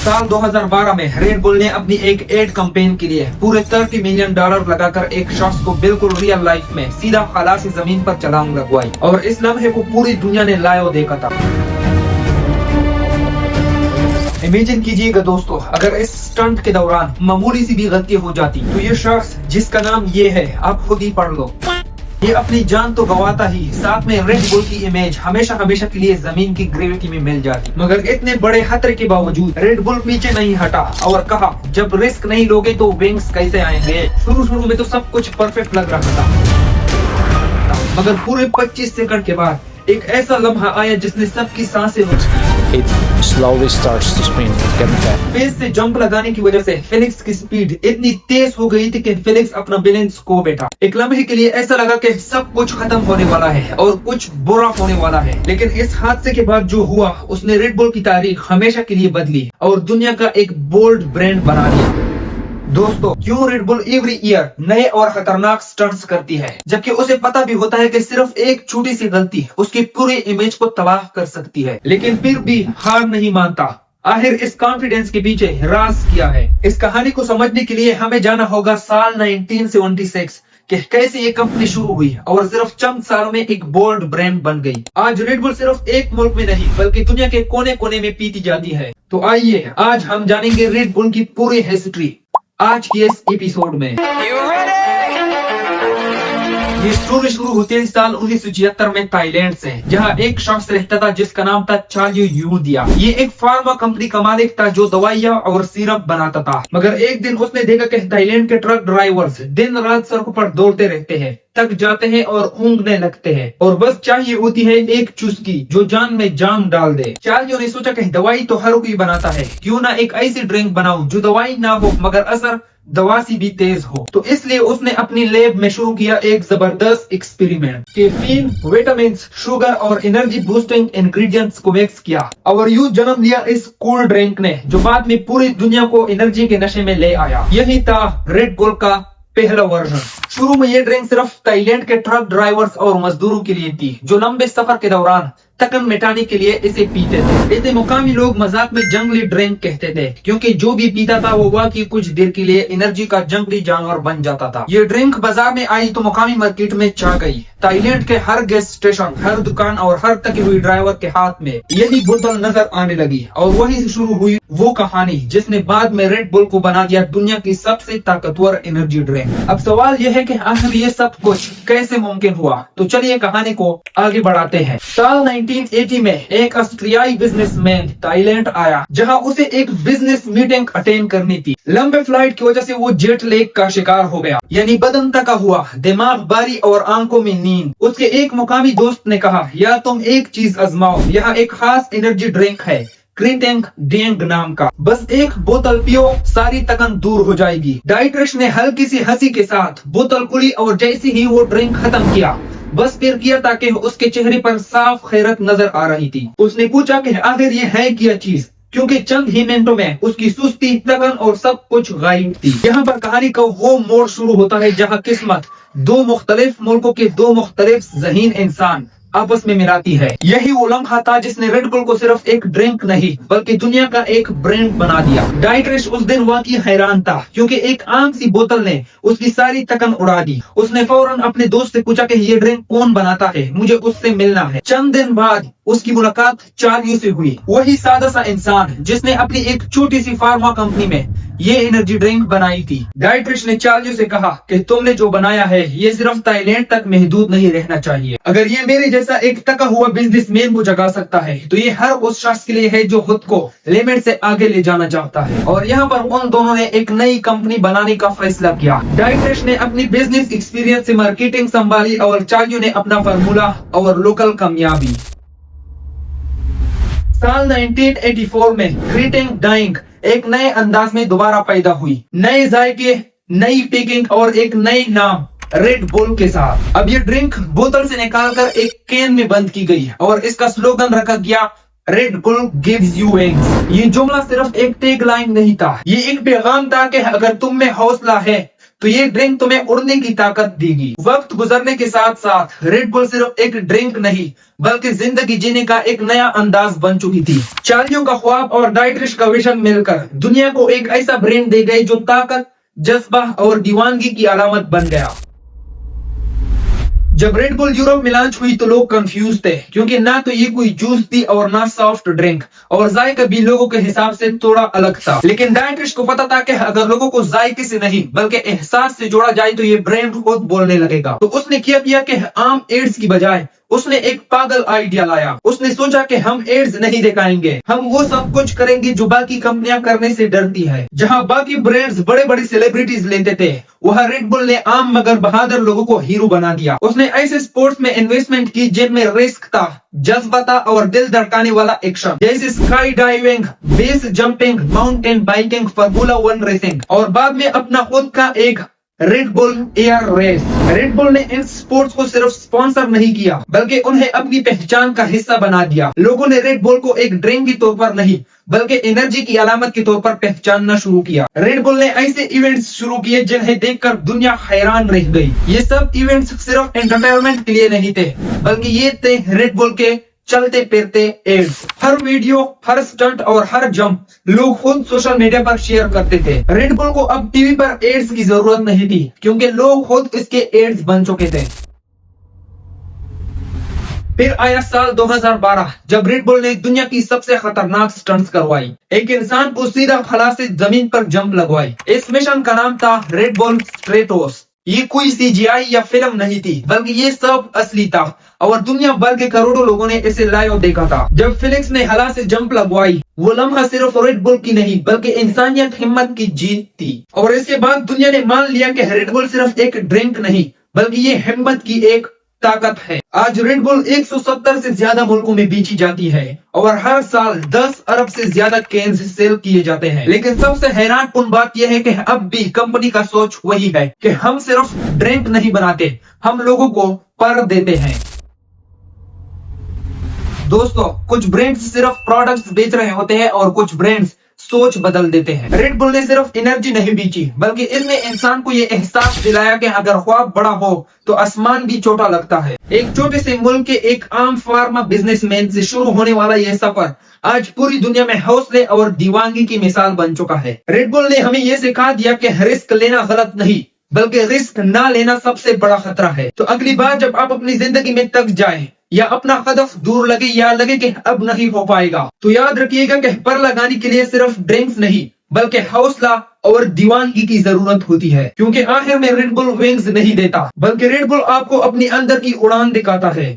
साल 2012 में red Bull ने अपनी एक एड कैंपेन के लिए पूरे $30 मिलियन लगाकर एक शख्स को बिल्कुल रियल लाइफ में सीधा खाला से जमीन पर छलांग लगवाई और इस लम्हे को पूरी दुनिया ने लाइव देखा था। इमेजिन कीजिएगा दोस्तों, अगर इस स्टंट के दौरान मामूली सी भी गलती हो जाती तो ये शख्स जिसका नाम ये है, आप खुद ही पढ़ लो, ये अपनी जान तो गवाता ही, साथ में रेड बुल की इमेज हमेशा हमेशा के लिए जमीन की ग्रेविटी में मिल जाती। मगर इतने बड़े खतरे के बावजूद रेड बुल पीछे नहीं हटा और कहा, जब रिस्क नहीं लोगे तो विंग्स कैसे आएंगे। शुरू में तो सब कुछ परफेक्ट लग रहा था, मगर पूरे 25 सेकंड के बाद एक ऐसा लम्हा आया जिसने सबकी सांसें रोक दी। It slowly starts to spin, getting fast. Space से जंप लगाने की वजह से फेलिक्स की स्पीड इतनी तेज हो गई थी कि फेलिक्स अपना बैलेंस खो बैठा। एक लम्हे के लिए ऐसा लगा कि सब कुछ खत्म होने वाला है और कुछ बुरा होने वाला है, लेकिन इस हादसे के बाद जो हुआ उसने रेड बुल की तारीख हमेशा के लिए बदली और दुनिया का एक बोल्ड ब्रांड बना दिया। दोस्तों, क्यों रेड बुल एवरी ईयर नए और खतरनाक स्टंट्स करती है, जबकि उसे पता भी होता है कि सिर्फ एक छोटी सी गलती उसकी पूरी इमेज को तबाह कर सकती है, लेकिन फिर भी हार नहीं मानता। आखिर इस कॉन्फिडेंस के पीछे राज क्या है? इस कहानी को समझने के लिए हमें जाना होगा साल 1976 कि कैसे ये कंपनी शुरू हुई और सिर्फ चंद सालों में एक बोल्ड ब्रांड बन गई। आज रेड बुल सिर्फ एक मुल्क में नहीं बल्कि दुनिया के कोने कोने में पीती जाती है। तो आइए आज हम जानेंगे रेड बुल की पूरी हिस्ट्री आज की इस एपिसोड में। ये स्टोरी शुरू होती है साल 1976 में थाईलैंड से, जहां एक शख्स रहता था जिसका नाम था चार्ली यूदिया। ये एक फार्मा कंपनी का मालिक था जो दवाइयां और सिरप बनाता था। मगर एक दिन उसने देखा कि थाईलैंड के ट्रक ड्राइवर्स दिन रात सड़कों पर दौड़ते रहते हैं, थक जाते हैं और ऊँघने लगते हैं और बस चाहिए होती है एक चुस्की जो जान में जान डाल दे। चार्ली ने सोचा कि दवाई तो हर कोई बनाता है, क्यों ना एक ऐसी ड्रिंक बनाऊं जो दवाई ना हो मगर असर दवा से भी तेज हो। तो इसलिए उसने अपनी लैब में शुरू किया एक जबरदस्त एक्सपेरिमेंट। कैफीन, विटामिन, शुगर और एनर्जी बूस्टिंग इंग्रेडिएंट्स को मिक्स किया और यूं जन्म लिया इस कूल ड्रिंक ने, जो बाद में पूरी दुनिया को एनर्जी के नशे में ले आया। यही था रेड बुल का पहला वर्जन। शुरू में ये ड्रिंक सिर्फ थाईलैंड के ट्रक ड्राइवर्स और मजदूरों के लिए थी, जो लंबे सफर के दौरान थकन मिटाने के लिए इसे पीते थे। इसे मुकामी लोग मजाक में जंगली ड्रिंक कहते थे, क्योंकि जो भी पीता था वो वाकई कुछ देर के लिए एनर्जी का जंगली जानवर बन जाता था। ये ड्रिंक बाजार में आई तो मुकामी मार्केट में छा गई। थाईलैंड के हर गैस स्टेशन, हर दुकान और हर थकी हुई ड्राइवर के हाथ में यही बोतल नजर आने लगी और वहीं से शुरू हुई वो कहानी जिसने बाद में रेड बुल को बना दिया दुनिया की सबसे ताकतवर एनर्जी ड्रिंक। अब सवाल यह है कि आखिर ये सब कुछ कैसे मुमकिन हुआ? तो चलिए कहानी को आगे बढ़ाते हैं। साल 1980 में एक ऑस्ट्रियाई बिजनेसमैन थाईलैंड आया, जहां उसे एक बिजनेस मीटिंग अटेंड करनी थी। लंबे फ्लाइट की वजह से वो जेट लैग का शिकार हो गया, यानी बदन थका हुआ, दिमाग भारी और आंखों में नींद। उसके एक मुकामी दोस्त ने कहा, यार तुम एक चीज आजमाओ, यहाँ एक खास एनर्जी ड्रिंक है क्रिंटेंग डेंग नाम का, बस एक बोतल पियो, सारी थकन दूर हो जाएगी। डाइट्रिश ने हल्की सी हंसी के साथ बोतल खुली और जैसे ही वो ड्रिंक खत्म किया, बस फिर किया ताकि उसके चेहरे पर साफ खैरत नजर आ रही थी। उसने पूछा कि आखिर ये है क्या चीज, क्योंकि चंद ही मिनटों में उसकी सुस्ती, थकन और सब कुछ गायब थी। यहाँ पर कहानी का वो मोड़ शुरू होता है जहाँ किस्मत दो मुख्तलिफ मुल्कों के दो मुख्तलिफ ज़हीन इंसान आपस में मिलाती है। यही वो लम्हा था जिसने रेड बुल को सिर्फ एक ड्रिंक नहीं बल्कि दुनिया का एक ब्रांड बना दिया। डाइट्रिश उस दिन वाकई हैरान था, क्योंकि एक आम सी बोतल ने उसकी सारी थकन उड़ा दी। उसने फौरन अपने दोस्त से पूछा कि ये ड्रिंक कौन बनाता है, मुझे उससे मिलना है। चंद दिन बाद उसकी मुलाकात चार्ली से हुई, वही सादा सा इंसान जिसने अपनी एक छोटी सी फार्मा कंपनी में ये एनर्जी ड्रिंक बनाई थी। डाइट्रिश ने चार्ली से कहा कि तुमने जो बनाया है ये सिर्फ थाईलैंड तक महदूद नहीं रहना चाहिए। अगर ये मेरे जैसा एक थका हुआ बिजनेसमैन को जगा सकता है तो ये हर उस शख्स के लिए है जो खुद को लिमिट से आगे ले जाना चाहता है। और यहाँ पर उन दोनों ने एक नई कंपनी बनाने का फैसला किया। डाइट्रिश ने अपनी बिजनेस एक्सपीरियंस से मार्केटिंग संभाली और चार्ली ने अपना फार्मूला और लोकल कामयाबी। साल 1984 में क्रिंटेंग डेंग एक नए अंदाज में दोबारा पैदा हुई, नए जायके, नई पैकिंग और एक नई नाम रेड बुल के साथ। अब ये ड्रिंक बोतल से निकालकर एक कैन में बंद की गई और इसका स्लोगन रखा गया, red bull gives you wings. ये जुमला सिर्फ एक टैग लाइन नहीं था, ये एक पैगाम था कि अगर तुम में हौसला है तो ये ड्रिंक तुम्हें उड़ने की ताकत देगी। वक्त गुजरने के साथ साथ रेड बुल सिर्फ एक ड्रिंक नहीं बल्कि जिंदगी जीने का एक नया अंदाज बन चुकी थी। चार्लियों का ख्वाब और डाइटरिश का विजन मिलकर दुनिया को एक ऐसा ब्रांड दे गए जो ताकत, जज्बा और दीवानगी की अलामत बन गया। जब रेड बुल यूरोप में लॉन्च हुई तो लोग कंफ्यूज थे, क्योंकि ना तो ये कोई जूस थी और ना सॉफ्ट ड्रिंक, और जायका भी लोगों के हिसाब से थोड़ा अलग था। लेकिन डाइटरिश को पता था कि अगर लोगों को जायके से नहीं बल्कि एहसास से जोड़ा जाए तो ये ब्रांड खुद बोलने लगेगा। तो उसने किया कि आम एड्स की बजाय उसने एक पागल आइडिया लाया। उसने सोचा कि हम एड्स नहीं दिखाएंगे, हम वो सब कुछ करेंगे जो बाकी कंपनियां करने से डरती है। जहां बाकी ब्रांड्स बड़े बड़े सेलिब्रिटीज लेते थे, वहां रेड बुल ने आम मगर बहादुर लोगों को हीरो बना दिया। उसने ऐसे स्पोर्ट्स में इन्वेस्टमेंट की जिनमें रिस्क था, जज्बा था और दिल धड़काने वाला एक्शन, जैसे sky diving, base jumping, mountain biking, formula 1 racing, और बाद में अपना खुद का एक Red Bull air race. Red Bull ने इन स्पोर्ट्स को सिर्फ स्पॉन्सर नहीं किया बल्कि उन्हें अपनी पहचान का हिस्सा बना दिया। लोगों ने रेड बुल को एक ड्रिंक के तौर पर नहीं बल्कि एनर्जी की अलामत के तौर पर पहचानना शुरू किया। रेड बुल ने ऐसे इवेंट्स शुरू किए जिन्हें देखकर दुनिया हैरान रह गई। ये सब इवेंट्स सिर्फ एंटरटेनमेंट के लिए नहीं थे बल्कि ये थे रेड बुल के चलते फिरते एड्स। हर वीडियो, हर स्टंट और हर जंप लोग खुद सोशल मीडिया पर शेयर करते थे। रेड बुल को अब टीवी पर एड्स की जरूरत नहीं थी, क्योंकि लोग खुद इसके एड्स बन चुके थे। फिर आया साल 2012 जब रेड बुल ने दुनिया की सबसे खतरनाक स्टंट्स करवाई। एक इंसान को सीधा खला से जमीन पर जंप लगवाई। इस मिशन का नाम था रेड बुल स्ट्रेटोस। ये कोई सीजीआई या फिल्म नहीं थी बल्कि ये सब असली था और दुनिया भर के करोड़ों लोगों ने इसे लाइव देखा था। जब फिलिक्स ने हला से जंप लगवाई, वो लम्हा सिर्फ रेड बुल की नहीं बल्कि इंसानियत हिम्मत की जीत थी। और इसके बाद दुनिया ने मान लिया कि रेड बुल सिर्फ एक ड्रिंक नहीं बल्कि ये हिम्मत की एक ताकत है। आज रेड बुल 170 से ज्यादा मुल्कों में बेची जाती है और हर साल 10 अरब से ज्यादा कैंस सेल किए जाते हैं। लेकिन सबसे हैरानकुन बात यह है कि अब भी कंपनी का सोच वही है कि हम सिर्फ ड्रिंक नहीं बनाते, हम लोगों को पर देते हैं। दोस्तों, कुछ ब्रांड्स सिर्फ प्रोडक्ट्स बेच रहे होते हैं और कुछ ब्रांड्स सोच बदल देते हैं। रेड बुल ने सिर्फ एनर्जी नहीं बेची बल्कि इसने इंसान को ये एहसास दिलाया कि अगर ख्वाब बड़ा हो तो आसमान भी छोटा लगता है। एक छोटे से मुल्क के एक आम फार्मा बिजनेसमैन से शुरू होने वाला यह सफर आज पूरी दुनिया में हौसले और दीवानगी की मिसाल बन चुका है। रेड बुल ने हमें यह सिखा दिया कि रिस्क लेना गलत नहीं बल्कि रिस्क ना लेना सबसे बड़ा खतरा है। तो अगली बार जब आप अपनी जिंदगी में थक जाए या अपना हदफ दूर लगे या लगे कि अब नहीं हो पाएगा, तो याद रखिएगा कि पर लगाने के लिए सिर्फ ड्रिंक्स नहीं बल्कि हौसला और दीवानगी की जरूरत होती है। क्योंकि आखिर में रेड बुल विंग्स नहीं देता बल्कि रेड बुल आपको अपनी अंदर की उड़ान दिखाता है।